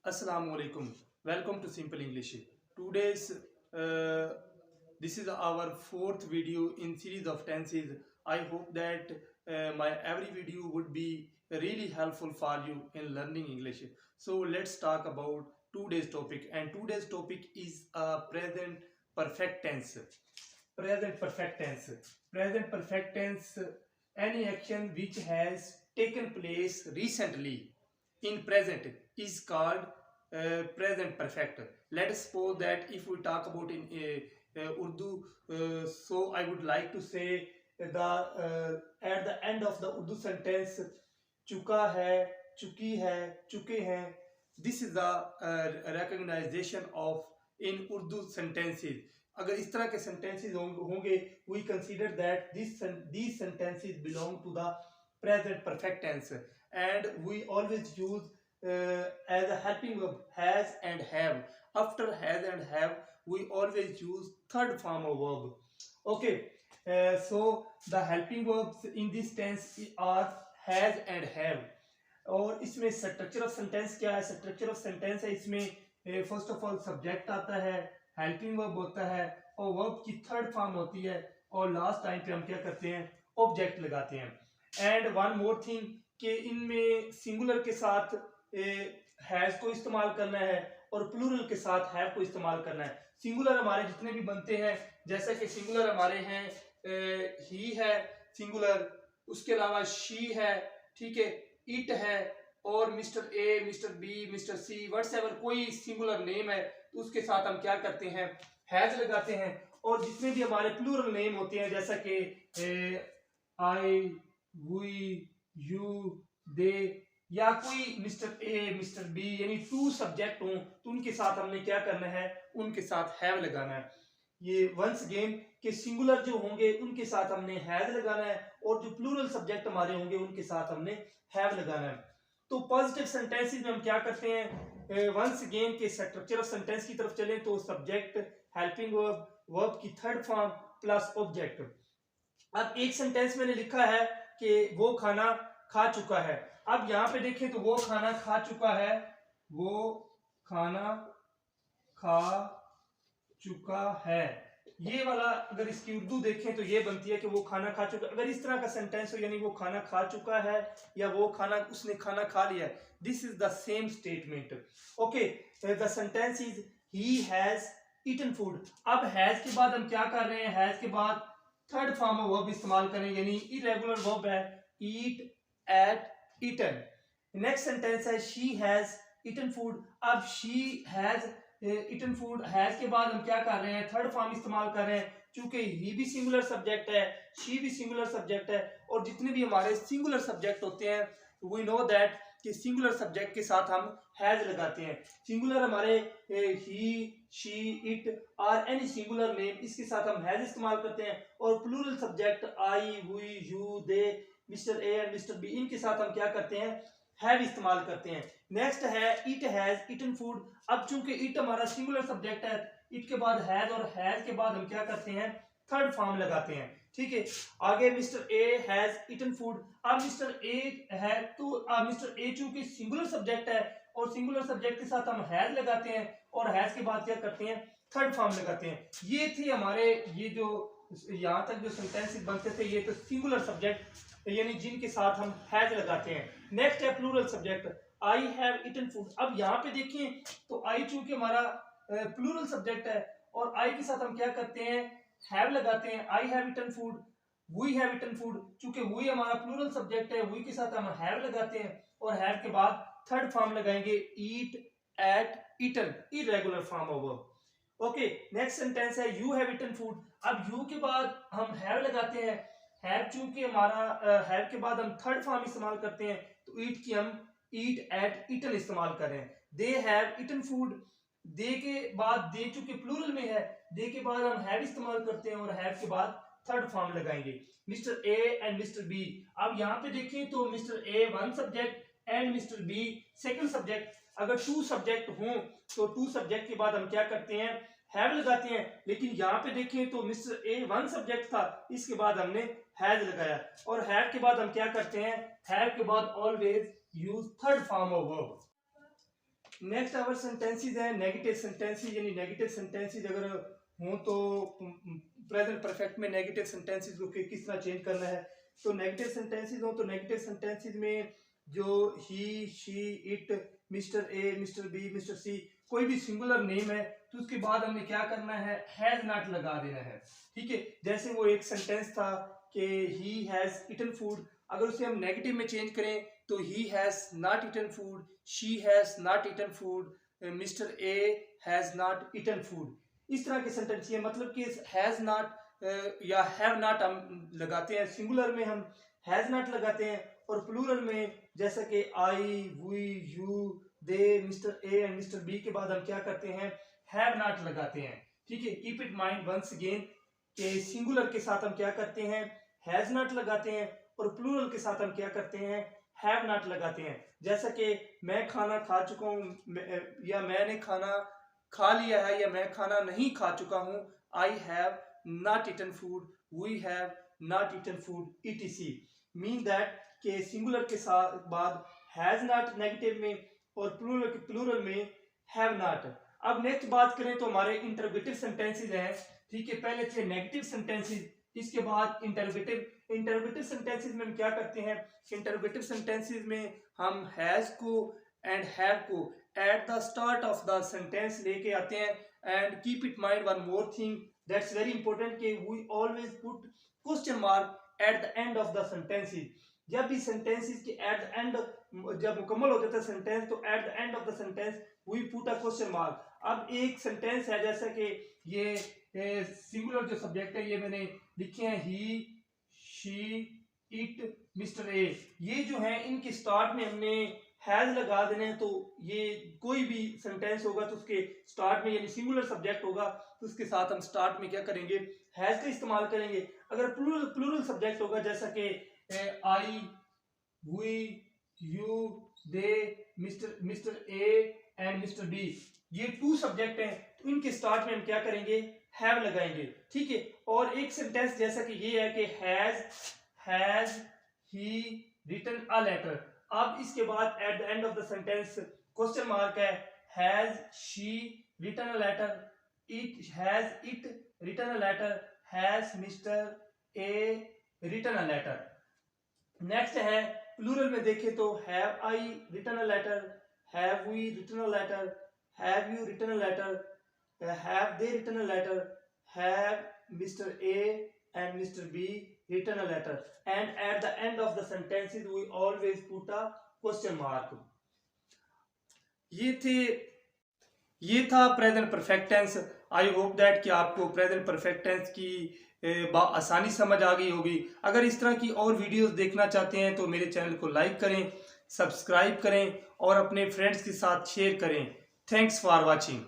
Assalamu alaikum. Welcome to Simple English. Today's uh, this is our fourth video in series of tenses. I hope that my every video would be really helpful for you in learning English. So let's talk about today's topic. And today's topic is present perfect tense. Present perfect tense. Present perfect tense. Any action which has taken place recently in present is called present perfect. Let us suppose that if we talk about in Urdu, so I would like to say at the end of the Urdu sentence, चुका है, चुकी है, चुके हैं. This is the recognition of in Urdu sentences. अगर इस तरह के sentences होंगे, we consider that these sentences belong to the present perfect tense, and we always use as a helping verb has and have. After has and have, we always use third form of verb. Okay, so the helping verbs in this tense are has and have. और इसमें structure of sentence क्या है? Structure of sentence है इसमें first of all subject आता है, helping verb होता है और वर्ब की थर्ड फॉर्म होती है, और लास्ट टाइम पे हम क्या करते हैं? ऑब्जेक्ट लगाते हैं. एंड वन मोर थिंग कि इनमें सिंगुलर के साथ हैज को इस्तेमाल करना है और प्लूरल के साथ हैव को इस्तेमाल करना है. सिंगुलर हमारे जितने भी बनते हैं, जैसा कि सिंगुलर हमारे हैं ही है सिंगुलर, उसके अलावा शी है, ठीक है, इट है, और mister A, mister B, mister C, whatsoever कोई सिंगुलर नेम है तो उसके साथ हम क्या करते हैं? हैज लगाते हैं. और जितने भी हमारे प्लूरल नेम होते हैं, जैसा कि आई, वी, यू, दे, या कोई मिस्टर ए, मिस्टर बी, यानी टू सब्जेक्ट हों तो उनके साथ हमने क्या करना है? उनके साथ हैव लगाना है. ये वंस अगेन के सिंगुलर जो होंगे उनके साथ हमने हैज लगाना है, और जो प्लूरल सब्जेक्ट हमारे होंगे उनके साथ हमने हैव लगाना है. तो पॉजिटिव सेंटेंसेस में हम क्या करते हैं? वंस अगेन के स्ट्रक्चर ऑफ सेंटेंस की तरफ चलें तो सब्जेक्ट, हेल्पिंग वर्ब, वर्ब की थर्ड फॉर्म प्लस ऑब्जेक्ट. अब एक सेंटेंस मैंने लिखा है कि वो खाना खा चुका है. अब यहाँ पे देखें तो वो खाना खा चुका है, वो खाना खा चुका है. ये वाला अगर इसकी उर्दू देखें तो ये बनती है कि वो खाना खा चुका. अगर इस तरह का सेंटेंस हो, यानी वो खाना खा चुका है या वो खाना उसने खाना खा लिया है, this is the same statement. Okay, the sentence is he has eaten food. अब हैज के बाद हम क्या कर रहे हैं? हैज के बाद थर्ड फॉर्म ऑफ वर्ब इस्तेमाल करें, यानी इरेगुलर वर्ब है eat, ate, eaten. Next sentence है शी हैज ईटन फूड. अब she has eaten food, has के बाद हम क्या कर रहे हैं? थर्ड फॉर्म इस्तेमाल कर रहे हैं. चूंकि ही भी सिंगुलर सब्जेक्ट है, शी भी सिंगुलर सब्जेक्ट है, और जितने भी हमारे सिंगुलर सब्जेक्ट होते हैं, वी नो दैट कि सिंगुलर सब्जेक्ट के साथ हम हैज लगाते हैं. सिंगुलर हमारे ही, शी, इट और एनी सिंगुलर नेम, इसके साथ हम हैज इस्तेमाल करते हैं. और plural subject I, we, you, they, mister A and mister B, इनके साथ हम क्या करते हैं? हैव इस्तेमाल करते हैं. नेक्स्ट है इट हैज ईटन फूड. अब चूंकि इट हमारा सिंगुलर सब्जेक्ट है, इट के बाद हैज और हैज के बाद हम क्या करते हैं? थर्ड फॉर्म लगाते हैं. ठीक है, आगे mister A has eaten food. अब मिस्टर ए है तो मिस्टर ए चूंकि सिंगुलर सब्जेक्ट है और सिंगुलर सब्जेक्ट के साथ हम हैज लगाते हैं, और हैज के बाद क्या करते हैं? थर्ड फॉर्म लगाते हैं. ये थी हमारे, ये जो यहाँ तक जो सेंटेंसेस बनते थे, ये तो सिंगुलर सब्जेक्ट यानी जिनके साथ हम हैज लगाते हैं. नेक्स्ट है plural subject I have eaten food. अब यहाँ पे देखें तो आई चूंकि हमारा प्लूरल सब्जेक्ट है, और आई के साथ हम क्या करते हैं? हैव लगाते हैं. I have eaten food, we have eaten food. चूंकि वी हमारा प्लूरल सब्जेक्ट है, वी के साथ हम हैव लगाते हैं, और हैव के बाद थर्ड फॉर्म लगाएंगे eat, ate, eaten, irregular form of verb. Okay, next sentence है यू हैव ईटन फूड. अब यू के बाद हम हैव लगाते हैं. हैव चूंकि हमारा हैव के बाद हम थर्ड फॉर्म इस्तेमाल करते हैं, तो ईट की हम ईट, एट, ईटन इस्तेमाल कर रहे हैं. They have eaten food. They के बाद, दे चूंकि प्लूरल में है, दे के बाद हम हैव इस्तेमाल करते हैं, और हैव के बाद थर्ड फॉर्म लगाएंगे mister A and mister B. अब यहाँ पे देखें तो mister A one subject and mister B second subject. अगर टू सब्जेक्ट हों तो टू सब्जेक्ट के बाद हम क्या करते हैं? हैव लगाते हैं. लेकिन यहाँ पे देखें तो मिस्टर ए वन सब्जेक्ट था, इसके बाद हमने हैज लगाया, और हैव के बाद हम क्या करते हैं? हैव के बाद always use third form of verb. Next our sentences है नेगेटिव सेंटेंसेस, यानी नेगेटिव सेंटेंसेस अगर हो तो प्रेजेंट परफेक्ट में नेगेटिव सेंटेंसेस को किस तरह चेंज करना है। तो नेगेटिव सेंटेंसेस हो तो नेगेटिव सेंटेंसेस में जो he, she, it, mister A, mister B, mister C, कोई भी सिंगुलर नेम है तो उसके बाद हमें क्या करना है, हैज नॉट लगा देना है। ठीक है, जैसे वो एक सेंटेंस था कि ही हैज इटन फूड, अगर उसे हम नेगेटिव में चेंज करें तो he has not eaten food, she has not eaten food, mister A has not eaten food. इस तरह के सेंटेंस ये मतलब कि हैज नॉट या हैव नॉट हम लगाते हैं, सिंगुलर में हम हैज नॉट लगाते हैं और प्लूरल में जैसा कि I, we, you, they, mister A and mister B के बाद हम क्या करते हैं, हैव नॉट लगाते हैं। ठीक है, keep it mind once again कि सिंगुलर के साथ हम क्या करते हैं, हैज नॉट लगाते हैं और प्लूरल के साथ हम क्या करते हैं, हैव नॉट लगाते हैं। जैसा कि मैं खाना खा चुका हूँ या मैंने खाना खा लिया है या मैं खाना नहीं खा चुका हूँ, I have not eaten food, we have not eaten food, etc। Mean that के सिंगुलर के साथ बाद हैज नॉट नेगेटिव में और प्लूरल में हैव नॉट। अब नेक्स्ट बात करें तो हमारे इंटरोगेटिव सेंटेंसेस हैं। ठीक है, पहले थे नेगेटिव सेंटेंसेस, इसके बाद इंटरोगेटिव। इंटरोगेटिव सेंटेंसेस में हम क्या करते हैं, इंटरोगेटिव सेंटेंसेस में हम हैज को एंड हैव को at the start of the sentence लेके आते हैं। And keep it mind one more thing that's very important कि we always put question mark at the end of the sentences. जब भी सेंटेंसेस के eight the and, जब मुकम्मल हो जाता है सेंटेंस तो at the end of the sentence we put a question mark. अब एक सेंटेंस है जैसा कि ये सिंगुलर जो सब्जेक्ट है ये मैंने लिखे हैं ही, शी, इट, मिस्टर ए, ये जो है इनके स्टार्ट में हमने हैज लगा देने हैं। तो ये कोई भी सेंटेंस होगा तो उसके स्टार्ट में यानी सिंगुलर सब्जेक्ट होगा तो उसके साथ हम स्टार्ट में क्या करेंगे, हैज का इस्तेमाल करेंगे। अगर प्लूरल सब्जेक्ट होगा जैसा कि I, we, you, they, mister A and mister B, ये टू सब्जेक्ट हैं तो इनके स्टार्ट में हम क्या करेंगे, हैव लगाएंगे। ठीक है, और एक सेंटेंस जैसा कि ये है कि has he written a letter. अब इसके बाद at the end of the sentence question mark है, has she written a letter, has it written a letter, has mister A written a letter. Next है प्लूरल में देखें तो have I written a letter, have we written a letter, have you written a letter, have they written a letter, have Mr. A and Mr. B written a letter, and at the end of the sentences we always put a question mark। ये था present perfect tense. I hope that कि आपको present perfect tense की आसानी समझ आ गई होगी। अगर इस तरह की और वीडियोस देखना चाहते हैं तो मेरे चैनल को लाइक करें, सब्सक्राइब करें और अपने फ्रेंड्स के साथ शेयर करें। Thanks for watching.